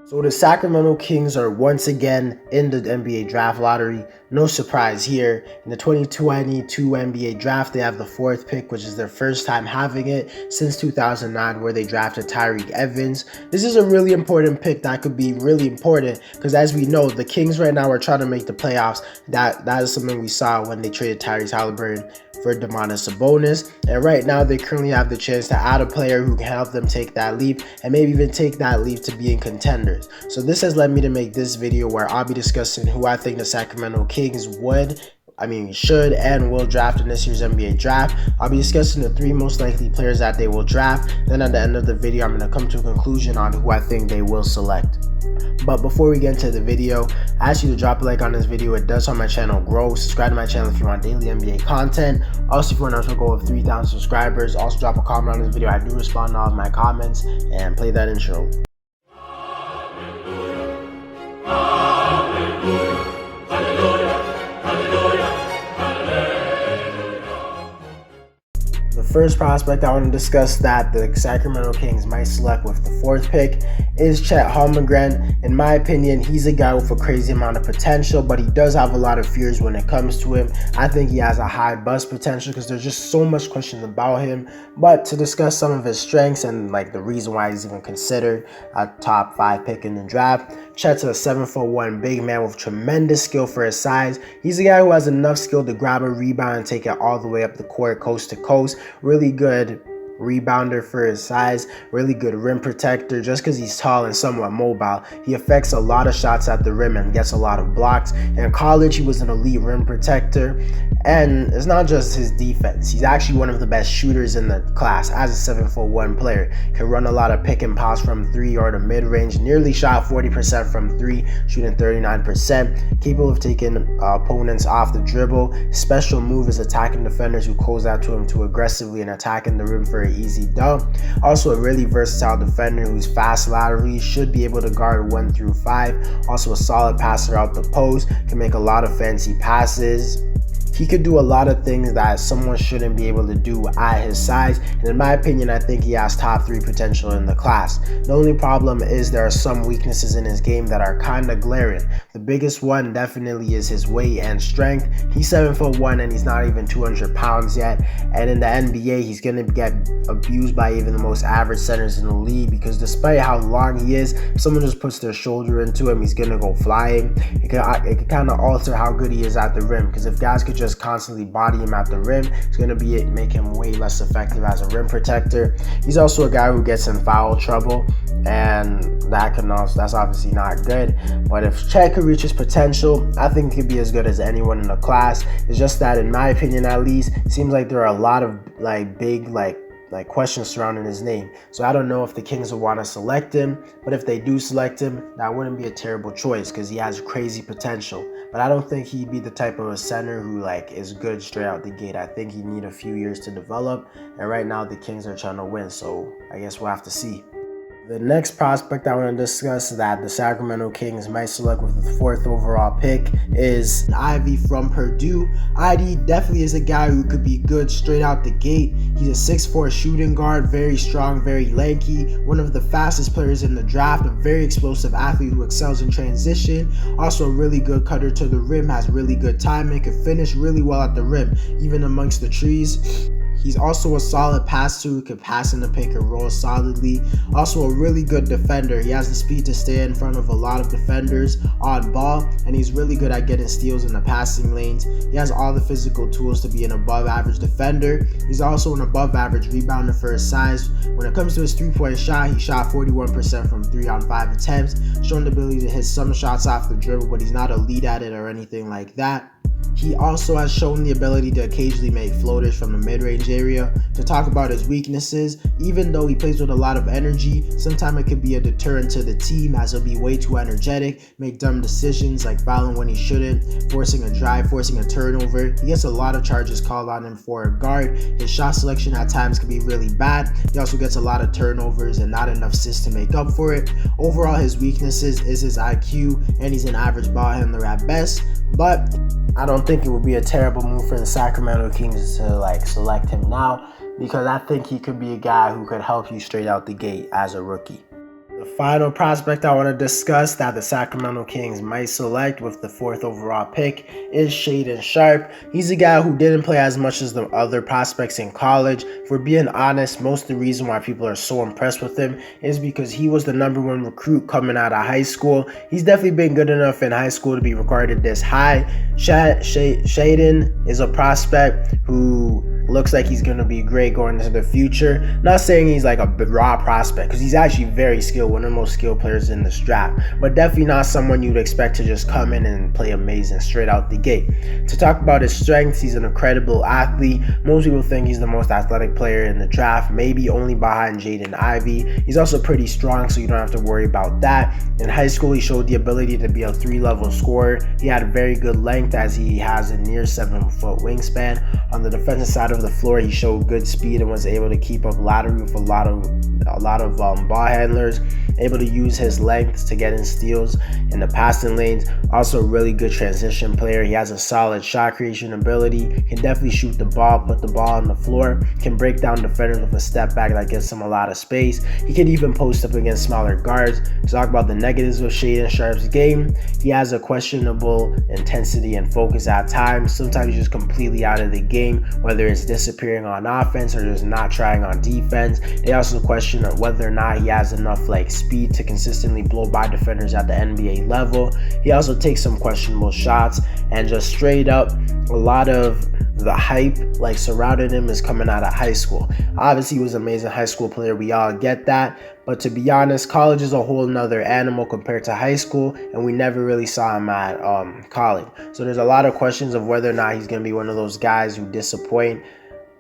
So the Sacramento Kings are once again in the NBA draft lottery. No surprise here. In the 2022 NBA draft, they have the 4th pick, which is their first time having it since 2009, where they drafted Tyreke Evans. This is a really important pick that could be really important because, as we know, the Kings right now are trying to make the playoffs. That is something we saw when they traded Tyrese Halliburton for Domantas Sabonis, and right now they currently have the chance to add a player who can help them take that leap and maybe even take that leap to being contenders. So this has led me to make this video where I'll be discussing who I think the Sacramento Kings should and will draft in this year's NBA draft. I'll be discussing the 3 most likely players that they will draft. Then at the end of the video, I'm going to come to a conclusion on who I think they will select. But before we get into the video, I ask you to drop a like on this video. It does help my channel grow. Subscribe to my channel if you want daily NBA content. Also, if you want to goal of 3,000 subscribers, also drop a comment on this video. I do respond to all of my comments, and play that intro. The first prospect I want to discuss that the Sacramento Kings might select with the 4th pick is Chet Homgren. In my opinion, he's a guy with a crazy amount of potential, but he does have a lot of fears when it comes to him. I think he has a high bust potential because there's just so much questions about him. But to discuss some of his strengths and the reason why he's even considered a top 5 pick in the draft, Chet's a 7'1" big man with tremendous skill for his size. He's a guy who has enough skill to grab a rebound and take it all the way up the court, coast to coast. Really good rebounder for his size, really good rim protector. Just because he's tall and somewhat mobile, he affects a lot of shots at the rim and gets a lot of blocks. In college, he was an elite rim protector, and it's not just his defense. He's actually one of the best shooters in the class. As a 7'1" player, can run a lot of pick and pops from 3 or to mid-range, nearly shot 40% from 3, shooting 39%, capable of taking opponents off the dribble. Special move is attacking defenders who close out to him too aggressively and attacking the rim for easy dunk. Also a really versatile defender who's fast laterally, should be able to guard 1 through 5. Also a solid passer out the post, can make a lot of fancy passes. He could do a lot of things that someone shouldn't be able to do at his size, and in my opinion, I think he has top 3 potential in the class. The only problem is there are some weaknesses in his game that are kind of glaring. The biggest one definitely is his weight and strength. He's 7'1" and he's not even 200 pounds yet, and in the NBA, he's going to get abused by even the most average centers in the league because despite how long he is, if someone just puts their shoulder into him, he's going to go flying. It can kind of alter how good he is at the rim, because if guys could just constantly body him at the rim, it's going to make him way less effective as a rim protector. He's also a guy who gets in foul trouble, and that's obviously not good. But if Chet could reach his potential, I think he could be as good as anyone in the class. It's just that, in my opinion at least, it seems like there are a lot of big questions surrounding his name. So I don't know if the Kings will want to select him, but if they do select him, that wouldn't be a terrible choice because he has crazy potential. But I don't think he'd be the type of a center who is good straight out the gate. I think he'd need a few years to develop, and right now the Kings are trying to win, so I guess we'll have to see. The next prospect I want to discuss that the Sacramento Kings might select with the 4th overall pick is Ivey from Purdue. Ivey definitely is a guy who could be good straight out the gate. He's a 6'4" shooting guard, very strong, very lanky, one of the fastest players in the draft, a very explosive athlete who excels in transition. Also a really good cutter to the rim, has really good timing, can finish really well at the rim, even amongst the trees. He's also a solid passer who can pass in the pick and roll solidly. Also a really good defender. He has the speed to stay in front of a lot of defenders on ball, and he's really good at getting steals in the passing lanes. He has all the physical tools to be an above average defender. He's also an above average rebounder for his size. When it comes to his 3-point shot, he shot 41% from 3 on 5 attempts, showing the ability to hit some shots off the dribble, but he's not elite at it or anything like that. He also has shown the ability to occasionally make floaters from the mid-range area. To talk about his weaknesses, even though he plays with a lot of energy, sometimes it could be a deterrent to the team as he'll be way too energetic, make dumb decisions like fouling when he shouldn't, forcing a drive, forcing a turnover. He gets a lot of charges called on him for a guard. His shot selection at times can be really bad. He also gets a lot of turnovers and not enough assists to make up for it. Overall, his weaknesses is his IQ, and he's an average ball handler at best, but I don't think it would be a terrible move for the Sacramento Kings to select him now, because I think he could be a guy who could help you straight out the gate as a rookie. The Final prospect I want to discuss that the Sacramento Kings might select with the 4th overall pick is Shaedon Sharpe. He's a guy who didn't play as much as the other prospects in college. If we're being honest, most of the reason why people are so impressed with him is because he was the #1 recruit coming out of high school. He's definitely been good enough in high school to be regarded this high. Shaedon is a prospect who looks like he's going to be great going into the future. Not saying he's like a raw prospect, because he's actually very skilled, one of the most skilled players in this draft, but definitely not someone you'd expect to just come in and play amazing straight out the gate. To talk about his strengths, he's an incredible athlete. Most people think he's the most athletic player in the draft, maybe only behind Jaden Ivey. He's also pretty strong, so you don't have to worry about that. In high school, he showed the ability to be a 3-level scorer. He had very good length, as he has a near 7-foot wingspan. On the defensive side of the floor, he showed good speed and was able to keep up laterally with a lot of ball handlers, able to use his length to get in steals in the passing lanes. Also a really good transition player. He has a solid shot creation ability, can definitely shoot the ball, put the ball on the floor, can break down defenders with a step back that gives him a lot of space. He can even post up against smaller guards. To talk about the negatives of Shaedon Sharpe's game, he has a questionable intensity and focus at times. Sometimes he's just completely out of the game, whether it's disappearing on offense or just not trying on defense. They also question whether or not he has enough speed to consistently blow by defenders at the NBA level. He also takes some questionable shots, and just straight up, a lot of the hype surrounding him is coming out of high school. Obviously, he was an amazing high school player. We all get that. But to be honest, college is a whole nother animal compared to high school, and we never really saw him at college. So there's a lot of questions of whether or not he's going to be one of those guys who disappoint.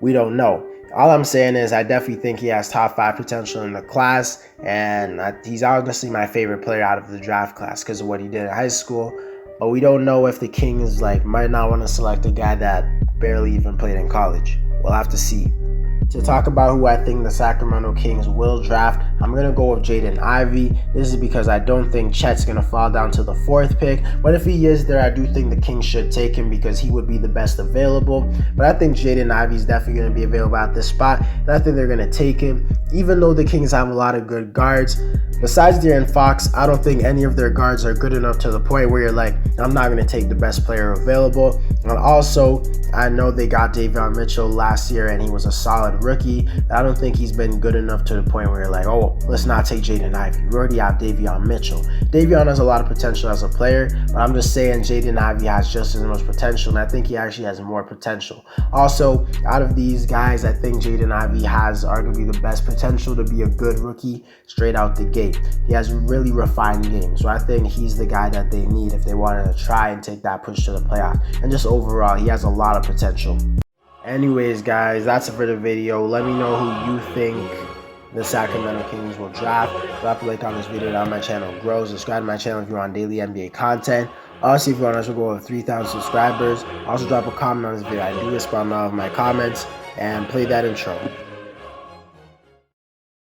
We don't know. All I'm saying is I definitely think he has top 5 potential in the class, and he's honestly my favorite player out of the draft class because of what he did in high school. But we don't know if the Kings might not want to select a guy that barely even played in college. We'll have to see. To talk about who I think the Sacramento Kings will draft, I'm going to go with Jaden Ivey. This is because I don't think Chet's going to fall down to the 4th pick. But if he is there, I do think the Kings should take him because he would be the best available. But I think Jaden Ivey is definitely going to be available at this spot, and I think they're going to take him. Even though the Kings have a lot of good guards, besides De'Aaron Fox, I don't think any of their guards are good enough to the point where you're like, I'm not going to take the best player available. And also, I know they got Davion Mitchell last year, and he was a solid rookie. But I don't think he's been good enough to the point where you're like, oh, let's not take Jaden Ivey. We already have Davion Mitchell. Davion has a lot of potential as a player, but I'm just saying Jaden Ivey has just as much potential, and I think he actually has more potential. Also, out of these guys, I think Jaden Ivey has arguably the best potential to be a good rookie straight out the gate. He has really refined game, so I think he's the guy that they need if they wanted to try and take that push to the playoffs. And just overall, he has a lot of potential. Anyways, guys, that's it for the video. Let me know who you think the Sacramento Kings will draft. Drop a like on this video to help my channel grow. Subscribe to my channel if you want daily NBA content. Also, if you want us to go over 3,000 subscribers, also drop a comment on this video. I do respond to all of my comments, and play that intro.